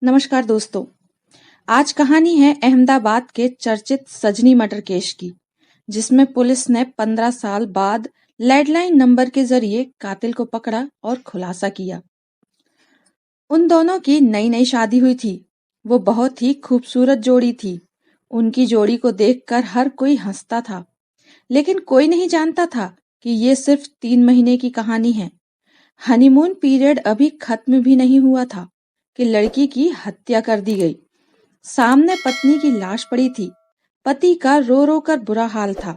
नमस्कार दोस्तों। आज कहानी है अहमदाबाद के चर्चित सजनी मर्डर केस की, जिसमें पुलिस ने 15 साल बाद लैंडलाइन नंबर के जरिए कातिल को पकड़ा और खुलासा किया। उन दोनों की नई नई शादी हुई थी। वो बहुत ही खूबसूरत जोड़ी थी। उनकी जोड़ी को देखकर हर कोई हंसता था, लेकिन कोई नहीं जानता था कि ये सिर्फ 3 महीने की कहानी है। हनीमून पीरियड अभी खत्म भी नहीं हुआ था कि लड़की की हत्या कर दी गई। सामने पत्नी की लाश पड़ी थी। पति का रो रो कर बुरा हाल था।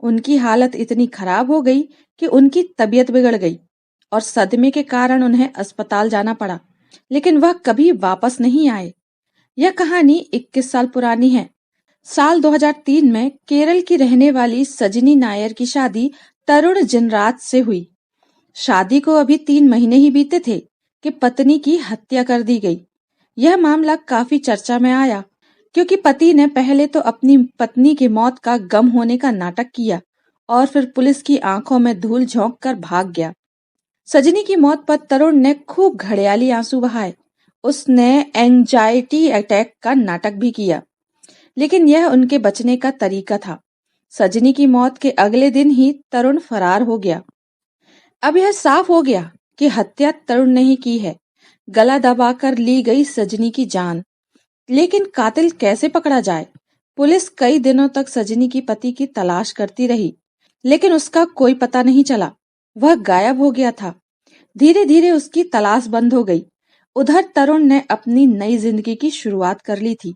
उनकी हालत इतनी खराब हो गई कि उनकी तबीयत बिगड़ गई और सदमे के कारण उन्हें अस्पताल जाना पड़ा, लेकिन वह कभी वापस नहीं आए। यह कहानी 21 साल पुरानी है। साल 2003 में केरल की रहने वाली सजनी नायर की शादी तरुण जिनराज से हुई। शादी को अभी 3 महीने ही बीते थे कि पत्नी की हत्या कर दी गई। यह मामला काफी चर्चा में आया, क्योंकि पति ने पहले तो अपनी पत्नी की मौत का गम होने का नाटक किया और फिर पुलिस की आंखों में धूल झोंक कर भाग गया। सजनी की मौत पर तरुण ने खूब घड़ियाली आंसू बहाए। उसने एंजाइटी अटैक का नाटक भी किया, लेकिन यह उनके बचने का तरीका था। सजनी की मौत के अगले दिन ही तरुण फरार हो गया। अब यह साफ हो गया कि हत्या तरुण ने ही की है। गला दबाकर ली गई सजनी की जान। लेकिन कातिल कैसे पकड़ा जाए? पुलिस कई दिनों तक सजनी की पति की तलाश करती रही, लेकिन उसका कोई पता नहीं चला। वह गायब हो गया था। धीरे धीरे उसकी तलाश बंद हो गई। उधर तरुण ने अपनी नई जिंदगी की शुरुआत कर ली थी।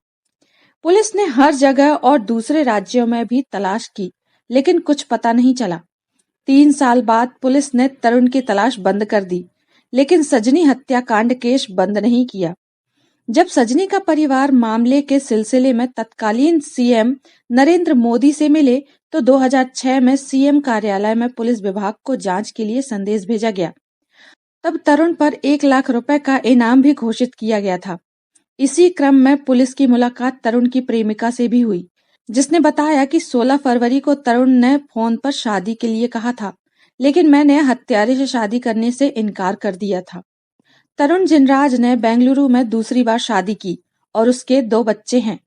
पुलिस ने हर जगह और दूसरे राज्यों में भी तलाश की, लेकिन कुछ पता नहीं चला। 3 साल बाद पुलिस ने तरुण की तलाश बंद कर दी, लेकिन सजनी हत्याकांड केस बंद नहीं किया। जब सजनी का परिवार मामले के सिलसिले में तत्कालीन सीएम नरेंद्र मोदी से मिले, तो 2006 में सीएम कार्यालय में पुलिस विभाग को जांच के लिए संदेश भेजा गया। तब तरुण पर 1 लाख रुपए का इनाम भी घोषित किया गया था। इसी क्रम में पुलिस की मुलाकात तरुण की प्रेमिका से भी हुई, जिसने बताया कि 16 फरवरी को तरुण ने फोन पर शादी के लिए कहा था, लेकिन मैंने हत्यारे से शादी करने से इनकार कर दिया था। तरुण जिनराज ने बेंगलुरु में दूसरी बार शादी की और उसके 2 बच्चे हैं।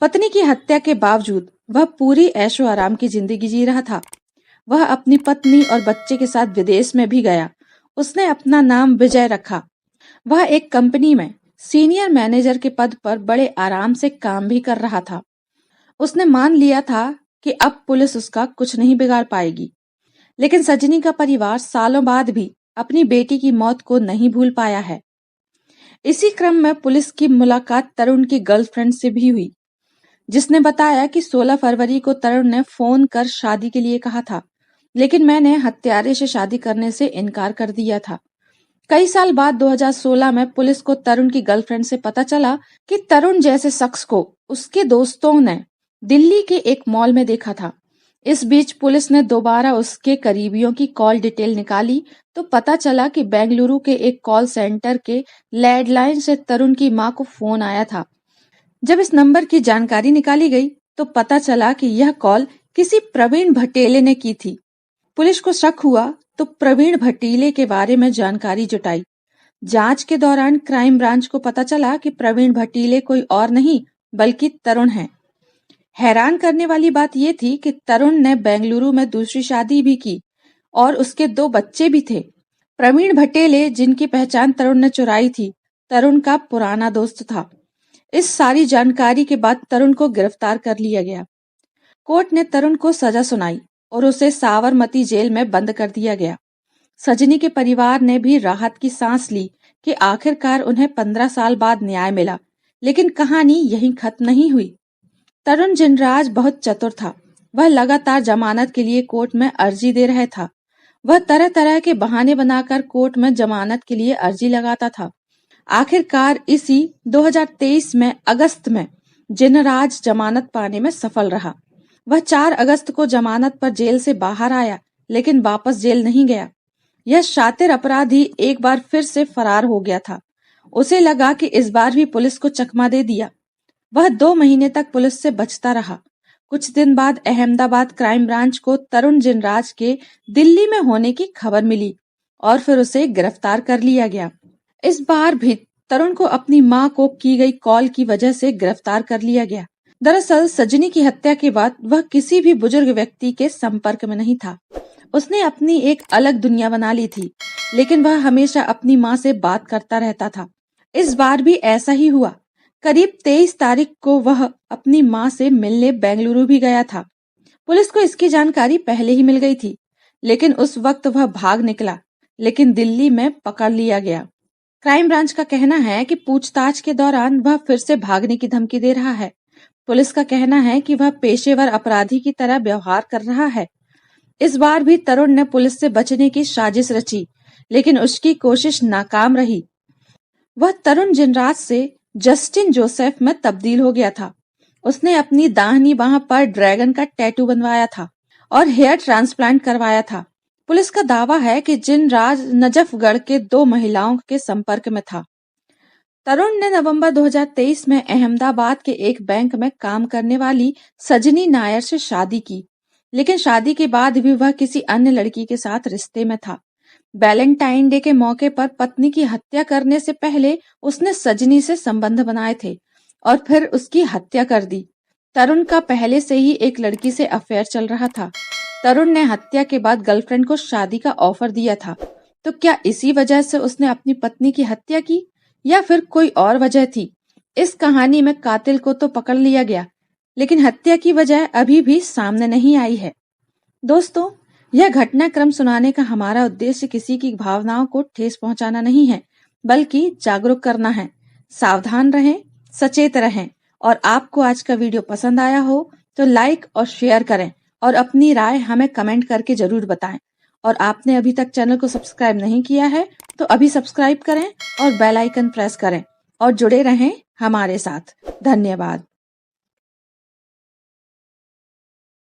पत्नी की हत्या के बावजूद वह पूरी ऐशो आराम की जिंदगी जी रहा था। वह अपनी पत्नी और बच्चे के साथ विदेश में भी गया। उसने अपना नाम विजय रखा। वह एक कंपनी में सीनियर मैनेजर के पद पर बड़े आराम से काम भी कर रहा था। उसने मान लिया था कि अब पुलिस उसका कुछ नहीं बिगाड़ पाएगी। लेकिन सजनी का परिवार सालों बाद भी अपनी बेटी की मौत को नहीं भूल पाया है। इसी क्रम में पुलिस की मुलाकात तरुण की गर्लफ्रेंड से भी हुई, जिसने बताया कि 16 फरवरी को तरुण ने फोन कर शादी के लिए कहा था, लेकिन मैंने हत्यारे से शादी करने से इनकार कर दिया था। कई साल बाद 2016 में पुलिस को तरुण की गर्लफ्रेंड से पता चला कि तरुण जैसे शख्स को उसके दोस्तों ने दिल्ली के एक मॉल में देखा था। इस बीच पुलिस ने दोबारा उसके करीबियों की कॉल डिटेल निकाली, तो पता चला कि बेंगलुरु के एक कॉल सेंटर के लैंडलाइन से तरुण की मां को फोन आया था। जब इस नंबर की जानकारी निकाली गई, तो पता चला कि यह कॉल किसी प्रवीण भटेले ने की थी। पुलिस को शक हुआ तो प्रवीण भटीले के बारे में जानकारी जुटाई। जांच के दौरान क्राइम ब्रांच को पता चला कि प्रवीण भटीले कोई और नहीं बल्कि तरुण है। हैरान करने वाली बात यह थी कि तरुण ने बेंगलुरु में दूसरी शादी भी की और उसके 2 बच्चे भी थे। प्रवीण भटेले, जिनकी पहचान तरुण ने चुराई थी, तरुण का पुराना दोस्त था। इस सारी जानकारी के बाद तरुण को गिरफ्तार कर लिया गया। कोर्ट ने तरुण को सजा सुनाई और उसे साबरमती जेल में बंद कर दिया गया। सजनी के परिवार ने भी राहत की सांस ली कि आखिरकार उन्हें 15 साल बाद न्याय मिला, लेकिन कहानी यहीं खत्म नहीं हुई। तरुण जिनराज बहुत चतुर था। वह लगातार जमानत के लिए कोर्ट में अर्जी दे रहा था। वह तरह तरह के बहाने बनाकर कोर्ट में जमानत के लिए अर्जी लगाता था। आखिरकार इसी 2023 में अगस्त में जिनराज जमानत पाने में सफल रहा। वह 4 अगस्त को जमानत पर जेल से बाहर आया, लेकिन वापस जेल नहीं गया। यह शातिर अपराधी एक बार फिर से फरार हो गया था। उसे लगा कि इस बार भी पुलिस को चकमा दे दिया। वह 2 महीने तक पुलिस से बचता रहा। कुछ दिन बाद अहमदाबाद क्राइम ब्रांच को तरुण जिनराज के दिल्ली में होने की खबर मिली और फिर उसे गिरफ्तार कर लिया गया। इस बार भी तरुण को अपनी मां को की गई कॉल की वजह से गिरफ्तार कर लिया गया। दरअसल सजनी की हत्या के बाद वह किसी भी बुजुर्ग व्यक्ति के संपर्क में नहीं था। उसने अपनी एक अलग दुनिया बना ली थी, लेकिन वह हमेशा अपनी मां से बात करता रहता था। इस बार भी ऐसा ही हुआ। करीब 23 तारीख को वह अपनी मां से मिलने बेंगलुरु भी गया था। पुलिस को इसकी जानकारी पहले ही मिल गई थी, लेकिन उस वक्त वह भाग निकला, लेकिन दिल्ली में पकड़ लिया गया। क्राइम ब्रांच का कहना है कि पूछताछ के दौरान वह फिर से भागने की धमकी दे रहा है। पुलिस का कहना है कि वह पेशेवर अपराधी की तरह व्यवहार कर रहा है। इस बार भी तरुण ने पुलिस से बचने की साजिश रची, लेकिन उसकी कोशिश नाकाम रही। वह तरुण जिनराज से जस्टिन जोसेफ में तब्दील हो गया था। उसने अपनी दाहिनी बांह पर ड्रैगन का टैटू बनवाया था और हेयर ट्रांसप्लांट करवाया था। पुलिस का दावा है कि जिनराज नजफगढ़ के 2 महिलाओं के संपर्क में था। तरुण ने नवंबर 2023 में अहमदाबाद के एक बैंक में काम करने वाली सजनी नायर से शादी की, लेकिन शादी के बाद भी वह किसी अन्य लड़की के साथ रिश्ते में था। वैलेंटाइन डे के मौके पर पत्नी की हत्या करने से पहले उसने सजनी से संबंध बनाए थे और फिर उसकी हत्या कर दी। तरुण का पहले से ही एक लड़की से अफेयर चल रहा था। तरुण ने हत्या के बाद गर्लफ्रेंड को शादी का ऑफर दिया था। तो क्या इसी वजह से उसने अपनी पत्नी की हत्या की या फिर कोई और वजह थी? इस कहानी में कातिल को तो पकड़ लिया गया, लेकिन हत्या की वजह अभी भी सामने नहीं आई है। दोस्तों, यह घटनाक्रम सुनाने का हमारा उद्देश्य किसी की भावनाओं को ठेस पहुंचाना नहीं है, बल्कि जागरूक करना है। सावधान रहें, सचेत रहें और आपको आज का वीडियो पसंद आया हो तो लाइक और शेयर करें और अपनी राय हमें कमेंट करके जरूर बताएं। और आपने अभी तक चैनल को सब्सक्राइब नहीं किया है तो अभी सब्सक्राइब करें और बेल आइकन प्रेस करें और जुड़े रहें हमारे साथ। धन्यवाद।